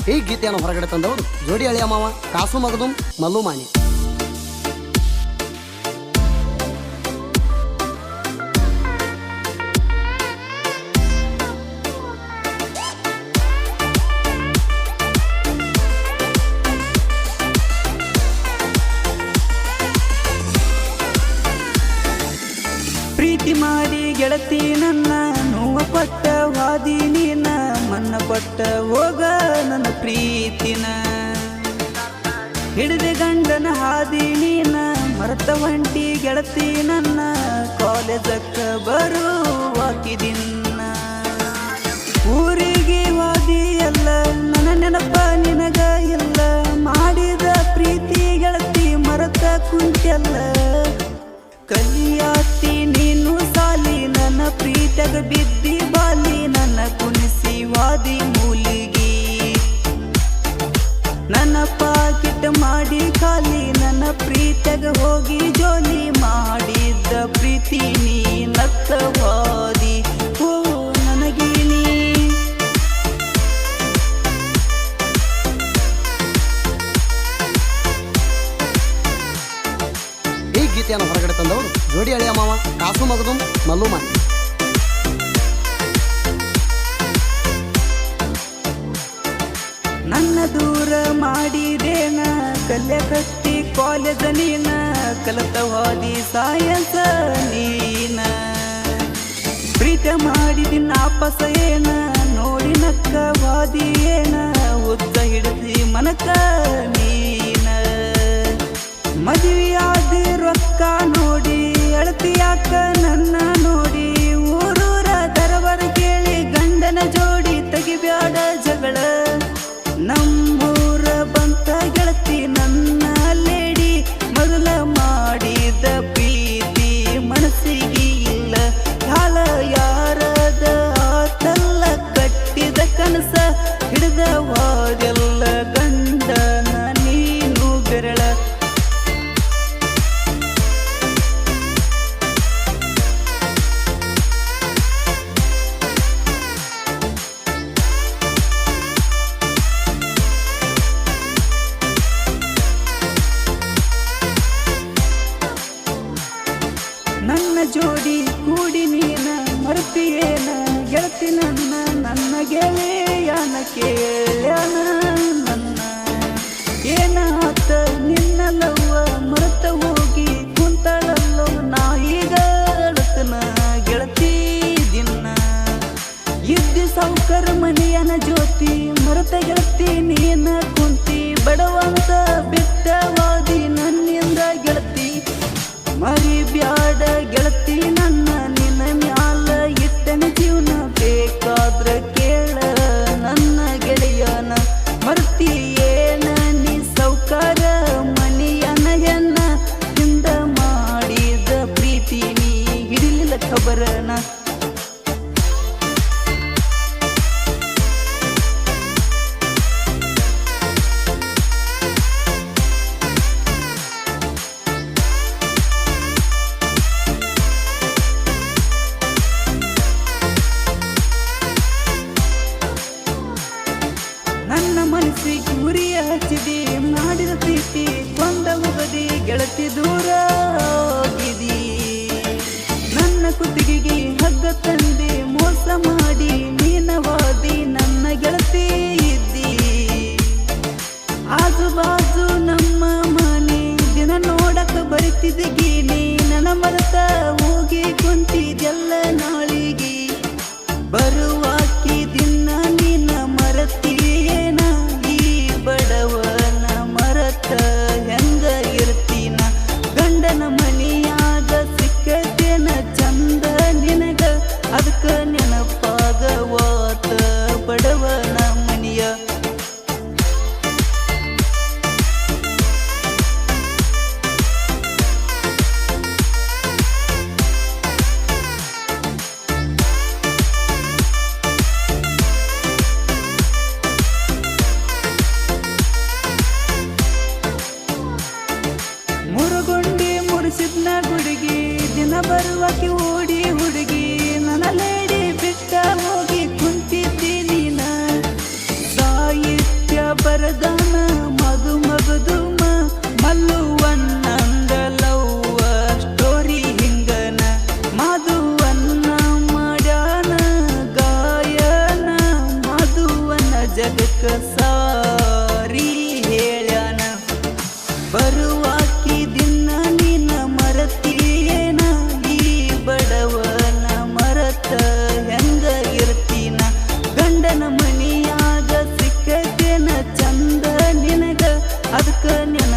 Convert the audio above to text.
ಈ ಗೀತೆಯನ್ನು ಹೊರಗಡೆ ತಂದವರು ಜೋಡಿ ಅಳಿಯ ಮಾವ ಕಾಸು ಮಗದುಂ ಮಲ್ಲು ಮಾಣಿ. ಪ್ರೀತಿ ಮಾಡಿ ಗೆಳತಿ ನನ್ನ ನೋವ ಪಟ್ಟ ವಾದಿ ನೀನ ಮನ್ನ ಪಟ್ಟ ಹೋಗ ನನ್ನ ಪ್ರೀತಿನ ಹಿಡಿದ ಗಂಡನ ಹಾದಿ ನೀನ ಮರತ ಹೊಂಟಿ ಗೆಳತಿ ನನ್ನ ಕಾಲೇಜಕ್ಕ ಬರುವಾಕಿದಿನ್ನ ಊರಿಗೆ ವಾದಿ ಎಲ್ಲ ನನ್ನ ನೆನಪ ನಿನಗ ಇಲ್ಲ ಮಾಡಿದ ಪ್ರೀತಿ ಗೆಳತಿ ಮರತ ಕುಂತೆಲ್ಲ ಕಲಿಯಾತಿ ನೀನು ಸಾಲಿ ನನ್ನ ಪ್ರೀತಗ ಬಿದ್ದಿ ಬಾಲಿ ನನ್ನ ಕುಣಿಸಿ ವಾದಿ ಮೂಲಿಗಿ ನನ್ನ ಪಾಕಿಟ್ ಮಾಡಿ ಖಾಲಿ ನನ್ನ ಪ್ರೀತಗ ಹೋಗಿ ಜೋಲಿ ಮಾಡಿದ್ದ ಪ್ರೀತಿ ನೀ ನತ್ತವಾದಿ ಓ ನನಗೀನಿ. ಈ ಗೀತೆಯನ್ನು ಹೊರಗಡೆ ತಂದವರು ಜೋಡಿ ಅಳಿಯ ಮಾವ ಕಾಸು ಮಗದುಂ ಮಲ್ಲು ಮಾಣಿ. ನನ್ನ ದೂರ ಮಾಡಿದೇನ ಕಲ್ಯ ಕಟ್ಟಿ ಕಾಲೇಜ ನೀನ ಕಲತವಾದಿ ಸಾಯಸ ನೀನ ಪ್ರೀತ ಮಾಡಿದಿನ ಆಪಸ ಏನ ನೋಡಿ ನಕ್ಕ ವಾದಿ ಏನ ಉದ್ದ ಹಿಡಿದಿ ಮನಕ ನೀನ ಮದುವೆಯಾದಿ ರೊಕ್ಕ ನೋಡಿ ಅಳತಿಯಾಕ ನನ್ನ ನೋಡಿ ಊರೂರ ದರಬರ ಕೇಳಿ ಗಂಡನ ಜೋಡಿ ತೆಗಿಬ್ಯಾಡ ಜಗಳ ನಮ್ಮೂರ ಬಂತ ಗೆಳತಿ ನನ್ನ ಲೇಡಿ ಮೊದಲ ಮಾಡಿದ ಪ್ರೀತಿ ಮನಸ್ಸಿಗೆ ಇಲ್ಲ ಕಾಲ ಯಾರದ ಆತಲ್ಲ ಕಟ್ಟಿದ ಕನಸ ಹಿಡಿದ ವಾದೆಲ್ಲ ಗಂಡನ ನೀನು ಬೆರಳ ನನ್ನ ಜೋಡಿ ಕೂಡಿ ನೀನ ಮರ್ತಿಯೇನ ಗೆಳತಿ ನನ್ನ ಗೆಳೆಯನ ಕೇಳ್ಯಾನ ನನ್ನ ಏನಾತ ನಿನ್ನ ಲವ್ವ ಮರೆತ ಹೋಗಿ ಕುಂತಳಲ್ಲೋ ನಾ ಈಗ ಅಳತನ ಗೆಳತಿ ದಿನ ಇದ್ದಿ ಸೌಕರ್ ಮನೆಯನ ಜ್ಯೋತಿ ಮರೆತ ಗೆಳತಿ ನೀನ ಕುಂತಿ ಬಡವಂತ ಬಿಟ್ಟವಾದಿ ನನ್ನಿಂದ ಗೆಳತಿ ಮರಿ ಬ್ಯಾಡ ಗೆಳತಿ ನನ್ನ ನಿನ್ನ ಮ್ಯಾಲ ಇಟ್ಟನ ಜೀವನ ಬೇಕಾದ್ರ ಕೇಳ ನನ್ನ ಗೆಳೆಯನ ಮರ್ತಿ ಏನ ನೀ ಸೌಕಾರ ಮನಿಯನ ಹೆಣ್ಣ ಹಿಂದ ಮಾಡಿದ ಪ್ರೀತಿ ನೀ ಹಿಡಿಲಿಲ್ಲ ಖಬರನ. ನನ್ನ ಮನಸ್ಸಿಗೆ ಉರಿಯ ಹಚ್ಚಿದಿ ಮಾಡಿದ ಪ್ರೀತಿ ಕೊಂದ ಹೋಗದಿ ಗೆಳತಿ ದೂರ ಹೋಗಿದಿ ನನ್ನ ಕುತ್ತಿಗೆಗೆ ಹಗ್ಗ ತಂದಿ ಮೋಸ ಮಾಡಿ ನೀನವಾದಿ ನನ್ನ ಗೆಳತಿ ಇದ್ದಿ ಆಜು ಬಾಜು ನಮ್ಮ ಮನೆ ದಿನ ನೋಡಕ ಬರಿತಿದ್ದ ಗೀನಿ ನನ್ನ ಮರೆತ ಹೋಗಿ ಕುಂತಿದ್ದೆಲ್ಲ ನಾಳಿಗೆ ಬರುವಾಕಿ ದಿನ ನಿನ್ನ ಮರತೀಯೇನ ಈ ಬಡವನ ಮರತ ಹೆಂಗ ಇರ್ತೀನ ಗಂಡನ ಮನಿಯಾಗ ಸಿಕ್ಕತೇನ ಚಂದ ನಿನಗ ಅದಕ್ಕ ನೆನಪಾಗವಾತ ಬಡವನ ಮನಿಯ ಬರದಾನ ಮಧು ಮಗದುಮ ಮಲ್ಲುವನ್ನಂದ ಲವ್ವ ಸ್ಟೋರಿ ಹಿಂಗನ ಮಧುವನ್ನ ಮಾಡ್ಯಾನ ಗಾಯನ ಮಧುವನ್ನ ಜಗಕ್ಕ ಸಾರಿ ಹೇಳ್ಯಾನ ಬರುವಾಕಿ ದಿನ ನಿನ್ನ ಮರತೀಯೇನ ಈ ಬಡವನ ಮರತ ಹೆಂಗ ಇರ್ತೀನ ಗಂಡನ ಮನಿಯಾಗ ಸಿಕ್ಕತೇನ ಚಂದ ನಿನಗ ಅದಕ್ಕ ನಿನ